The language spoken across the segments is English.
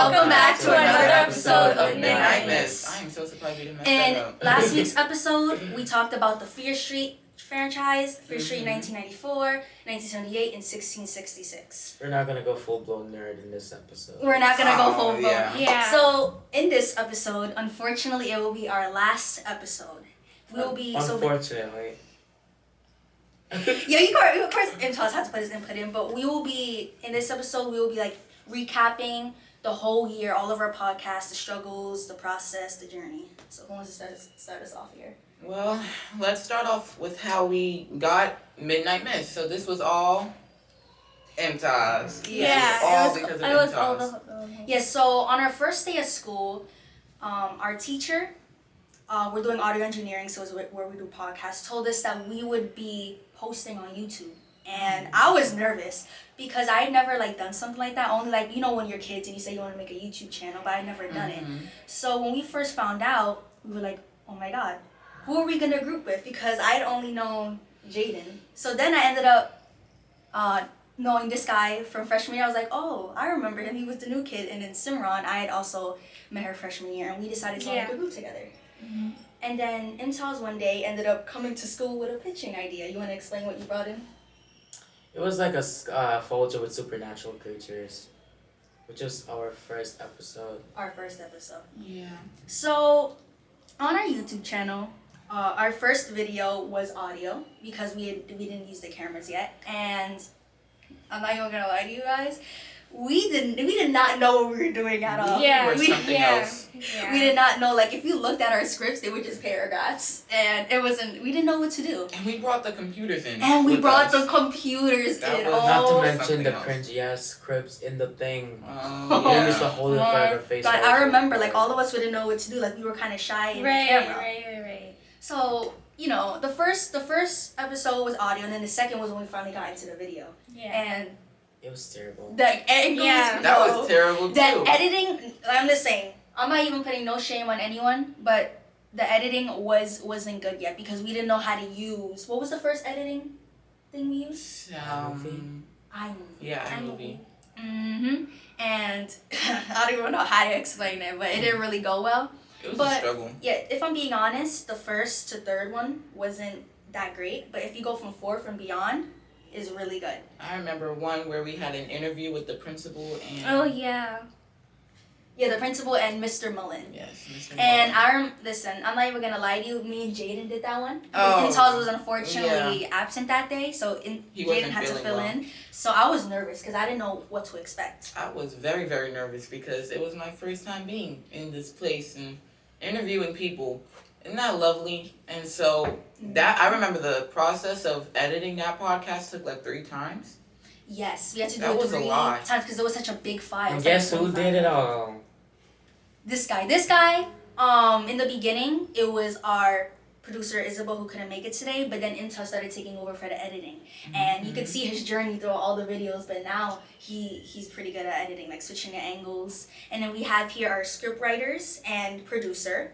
Welcome back to another episode of Midnight Miss. I am so surprised we didn't mess In that up. last week's episode, we talked about the Fear Street franchise, Fear Street 1994, 1978, and 1666. We're not gonna go full-blown nerd in this episode. We're not gonna go full blown. Yeah. So in this episode, unfortunately, it will be our last episode. We will be Unfortunately. Yeah, you of course Intel has to put his input in, but we will be in this episode. We will be like recapping the whole year, all of our podcasts, the struggles, the process, the journey. So who wants to start us off here? Well, let's start off with how we got Midnight Miss. So this was all MTAS. Yeah, all because of MTAS. Yes. So on our first day of school, our teacher, we're doing audio engineering, so it's where we do podcasts, told us that we would be posting on YouTube. And I was nervous because I had never done something like that. Only when you're kids and you say you want to make a YouTube channel, but I had never done it. So when we first found out, we were like, oh my God, who are we gonna group with? Because I had only known Jaden. So then I ended up knowing this guy from freshman year. I was like, oh, I remember him. He was the new kid. And then Simran, I had also met her freshman year, and we decided to make a group together. And then Imtaz one day ended up coming to school with a pitching idea. You want to explain what you brought in? It was like a folder with supernatural creatures, which was our first episode. Our first episode. Yeah. So, on our YouTube channel, our first video was audio because we didn't use the cameras yet, and I'm not even gonna lie to you guys, we did not know what we were doing at all. Yeah, we were something else. Yeah. We did not know. If you looked at our scripts, they were just paragraphs, and we didn't know what to do. And we brought the computers in. And we with brought us. the computers That in. was Not to Oh, mention something the else. cringy ass scripts in the thing. Oh, We yeah. used to hold it in front of our face. God, all I the remember, time. all of us wouldn't know what to do. We were kind of shy in the Right. camera. So, the first episode was audio, and then the second was when we finally got into the video. Yeah. And It was terrible. the angles, Yeah. That was terrible too. that editing, I'm just saying, I'm not even putting no shame on anyone, but the editing wasn't good yet because we didn't know how to use, what was the first editing thing we used? iMovie. Yeah, iMovie. And I don't even know how to explain it, but it didn't really go well. It was But- a struggle. Yeah, if I'm being honest, the first to third one wasn't that great, but if you go from fourth and beyond, is really good. I remember one where we had an interview with the principal and Oh yeah. Yeah, the principal and Mr. Mullen. yes, Mr. And Mullen. listen, I'm not even gonna lie to you. Me and Jaden did that one. Oh, Intals was unfortunately absent that day, so He Jaden wasn't had to feeling fill well. in. So I was nervous because I didn't know what to expect. I was very, very nervous because it was my first time being in this place and interviewing people. Isn't that lovely? And so I remember the process of editing that podcast took 3 times. Yes, we had to do That it was a 3 lot. times because it was such a big file. And It's guess like who 25 did it all? This guy, in the beginning, it was our producer Isabel who couldn't make it today, but then Intel started taking over for the editing. And you could see his journey through all the videos, but now he's pretty good at editing, switching the angles. And then we have here our script writers and producer.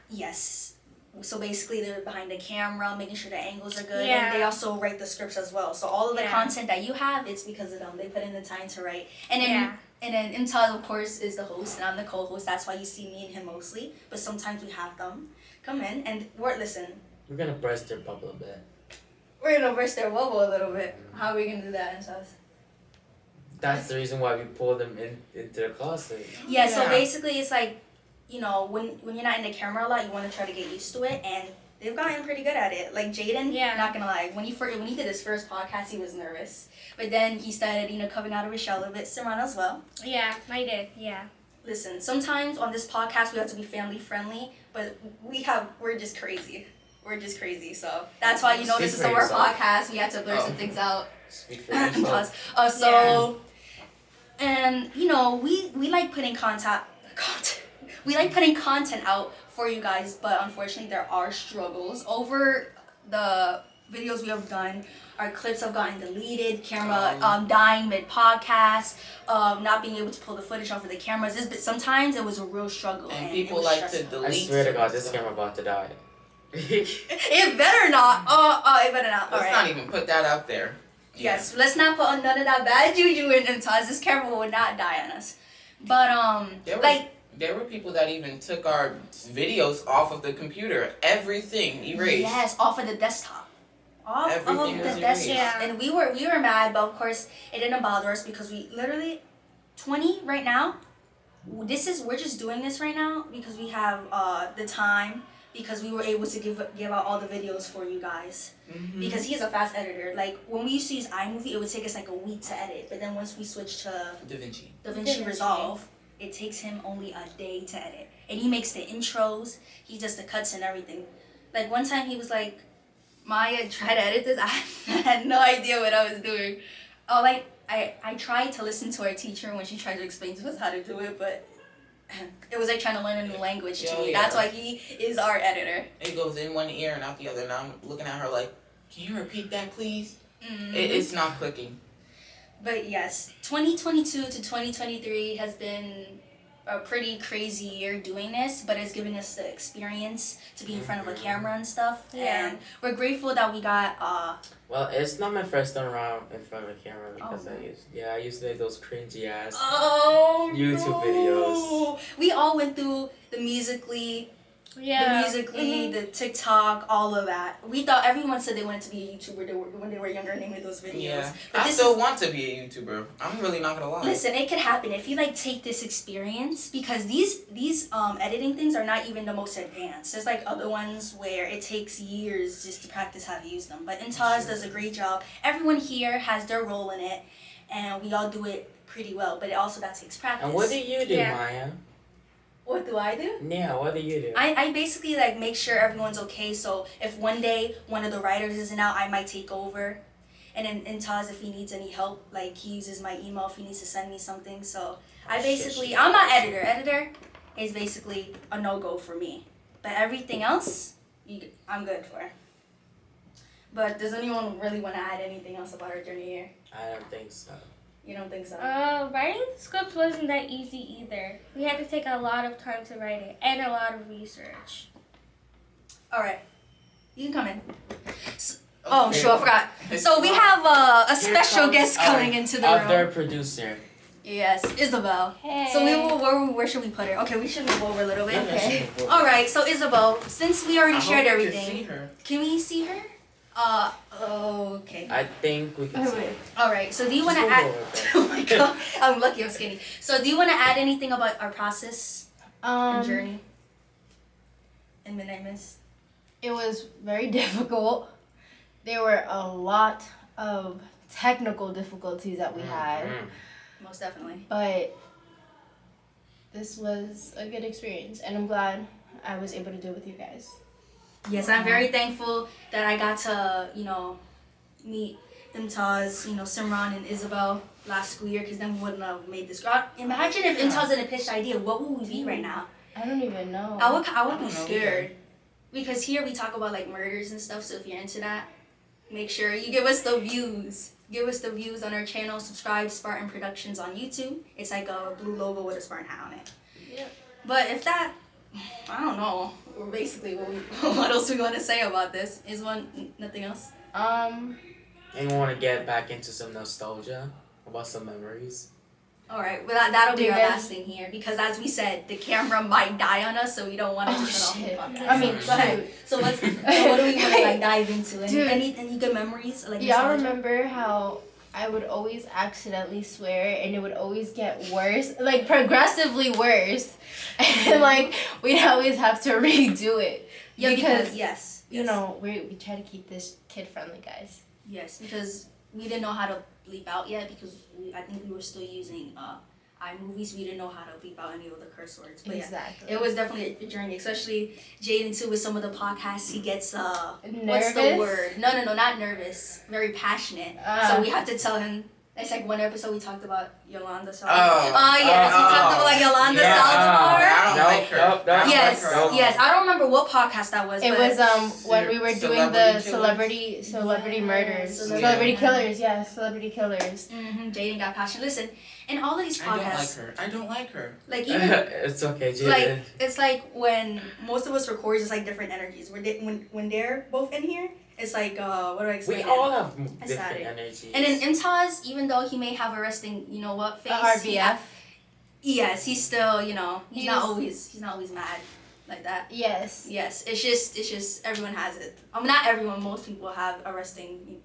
Yes. So basically they're behind the camera, making sure the angles are good. Yeah. And they also write the scripts as well. So all of the Yeah. content that you have, it's because of them. They put in the time to write. And then Yeah. And then Imtaz, of course, is the host, and I'm the co-host. That's why you see me and him mostly. But sometimes we have them come in, and listen. We're gonna burst their bubble a bit. We're gonna burst their bubble a little bit. How are we gonna do that, Imtaz? That's the reason why we pulled them into the closet. Yeah. So Yeah. basically, it's when you're not in the camera a lot, you want to try to get used to it, and they've gotten pretty good at it. Jaden, Yeah. not gonna lie, when he did his first podcast, he was nervous, but then he started, coming out of his shell a bit. Simran as well. Yeah, I did. Yeah. Listen, sometimes on this podcast we have to be family friendly, but we're just crazy. We're just crazy, so that's why this Speak is for our yourself. podcast. We have to blur some things out. Speak for yourself. And we like putting content. We like putting content out for you guys, but unfortunately there are struggles over the videos we have done. Our clips have gotten deleted, camera dying mid-podcast, not being able to pull the footage off of the cameras. Sometimes it was a real struggle. And it people was like to stressful. delete. I swear to God, this stuff. camera about to die. It better not. It better not. Let's All not right. even put that out there. Yes, let's not put none of that bad juju in Imtaz. This camera will not die on us. But There were, like there were people that even took our videos off of the computer. Everything erased. yes, off of the desktop. Off Everything of was the erased. desktop. Yeah. And we were mad, but of course it didn't bother us because we literally 20 right now. We're just doing this right now because we have the time, because we were able to give out all the videos for you guys. Mm-hmm. Because he is a fast editor. Like when we used to use iMovie, it would take us like a week to edit. But then once we switched to DaVinci. DaVinci Resolve, it takes him only a day to edit. And he makes the intros, he does the cuts and everything. Like one time he was like, Maya, try to edit this. I had no idea what I was doing. I tried to listen to our teacher when she tried to explain to us how to do it, but it was like trying to learn a new language to me. Yeah. That's why he is our editor. It goes in one ear and out the other, and I'm looking at her like, can you repeat that, please? Mm-hmm. It's not clicking. But yes, 2022 to 2023 has been a pretty crazy year doing this, but it's giving us the experience to be in front of a camera and stuff. Yeah. And we're grateful that we got Well, it's not my first time around in front of a camera because Oh. I used to make those cringy ass. YouTube videos. We all went through the Musically, the TikTok, all of that. We thought everyone said they wanted to be a YouTuber when they were younger and they made those videos. Yeah. But I this still is- want to be a YouTuber. I'm really not gonna lie. Listen, it could happen if you like take this experience, because these editing things are not even the most advanced. There's like other ones where it takes years just to practice how to use them. But Intaz does a great job. Everyone here has their role in it, and we all do it pretty well. But that takes practice. And what do you do, Yeah. Maya? What do I do? Yeah, what do you do? I basically like make sure everyone's okay. So if one day one of the writers isn't out, I might take over. And then Intaz, if he needs any help, like he uses my email if he needs to send me something. So I basically, I'm not editor. Editor is basically a no-go for me. But everything else, I'm good for. But does anyone really want to add anything else about our journey here? I don't think so. You don't think so? Writing scripts wasn't that easy either. We had to take a lot of time to write it and a lot of research. All right. You can come in. Okay. Sure, I forgot. So we have a special guest coming into the Other room. producer. Yes, Isabel. Hey. So where should we put her? Okay, we should move over a little bit. Okay. All right. So Isabel, since we already shared See everything, her. can we see her? Okay. I think we can see it. All right. So do you want to Just add? move over a bit. Oh my god, I'm lucky I'm skinny. So do you want to add anything about our process and journey in Midnight Miss? It was very difficult. There were a lot of technical difficulties that we had, Most definitely. but this was a good experience, and I'm glad I was able to do it with you guys. Yes, I'm very thankful that I got to, meet Imtaz, Simran and Isabel last school year, because then we wouldn't have made this. Imagine if Imtaz didn't pitch the idea, what would we be right now? I don't even know. I would be don't know scared. Because here we talk about like murders and stuff, so if you're into that, make sure you give us the views. Give us the views on our channel. Subscribe Spartan Productions on YouTube. It's like a blue logo with a Spartan hat on it. Yep. But if that, I don't know. Basically, what else we want to say about this? Is nothing else? And we want to get back into some nostalgia about some memories. All right, well that'll be Do our you last thing here, because as we said, the camera might die on us, so we don't want to shut off the shit. podcast. I mean, go ahead. So what do we want to like dive into? Any good memories? Like Y'all nostalgia? remember how I would always accidentally swear and it would always get worse, like progressively worse, and like we'd always have to redo it. Yeah, because yes, you know we try to keep this kid friendly, guys. Yes, because we didn't know how to bleep out yet, because I think we were still using iMovies. We didn't know how to bleep out any of the curse words. But Exactly. yeah, it was definitely a journey, especially Jaden too. With some of the podcasts, he gets what's the Nervous? word? No, not nervous. Very passionate. So we have to tell him. It's like one episode we talked about Yolanda Saldivar. Yes, we talked about Yolanda Saldivar. I don't like her. Nope, I don't Yes, like her at all. yes. I don't remember what podcast that was. It but was when we were doing the Celebrity celebrity murders, Celebrity- celebrity killers. Yeah, celebrity killers. Jaden got passionate. Listen, in all of these podcasts, I don't like her. like even It's okay, Jaden. like it's like when most of us record, it's like different energies. When they're both in here, it's like what do I explain? We all have I different said it. energies. And then Imtaz, even though he may have a resting, face, RBF. Yes, he's still, you know, he's not He's- always mad like that. Yes. Yes, it's just everyone has it. Not everyone, most people have a resting.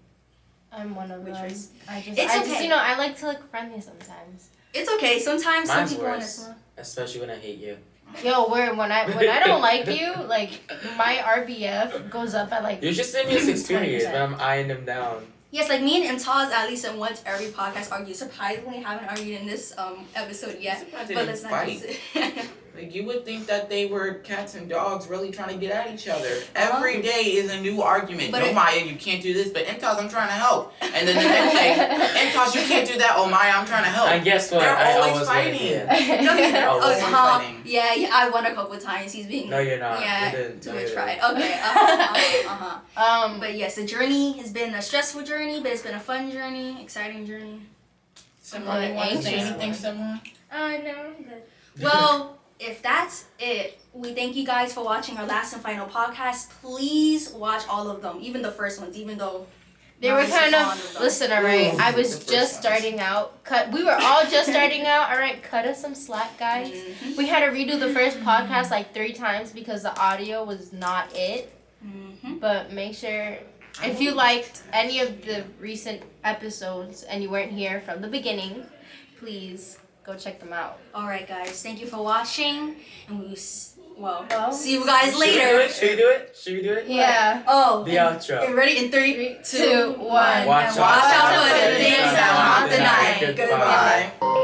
I'm one of them. Waitress. I just, It's okay. you know, I like to look friendly sometimes. It's okay. Sometimes Mine's some people worse, especially when I hate you. Yo, when I don't like you, like my RBF goes up at like. You should send me this experience 20%. when I'm eyeing them down. Yes, like me and Imtaz at least in once every podcast argue. Surprisingly, haven't argued in this episode yet. Surprised they But didn't let's not fight. use it. Like, you would think that they were cats and dogs really trying to get at each other. Every day is a new argument. But No, it- Maya, you can't do this, but Imtaz, I'm trying to help. And then the next day, Imtaz, you can't do that. Oh, Maya, I'm trying to help. And guess what? They're I always always fighting. win at the end. No, They're Oh, always fighting. yeah, I won a couple times. He's being No, you're not. yeah, You didn't. too No, much you pride. didn't. Okay. Um, But yes, the journey has been a stressful journey, but it's been a fun journey, exciting journey. Simran, you want to say Anxious. anything, Simran? No, I'm good. Well, if that's it, we thank you guys for watching our last and final podcast. Please watch all of them, even the first ones, even though they were not as kind fond of. them. Listen, alright. I Ooh, was the first just ones. starting out. We were all just starting out. Alright, cut us some slack, guys. Mhm. We had to redo the first podcast like 3 times because the audio was not it. Mhm. But make sure if you liked any of the recent episodes and you weren't here from the beginning, please go check them out. All right, guys. Thank you for watching, and we will Well, see you guys Should we do later. it? Should we do it? Should we do it? Yeah. Oh, The outro. ready in 3, 2, 1. Two, one. Watch And watch out out for the things that haunt the night. Goodbye. Goodbye.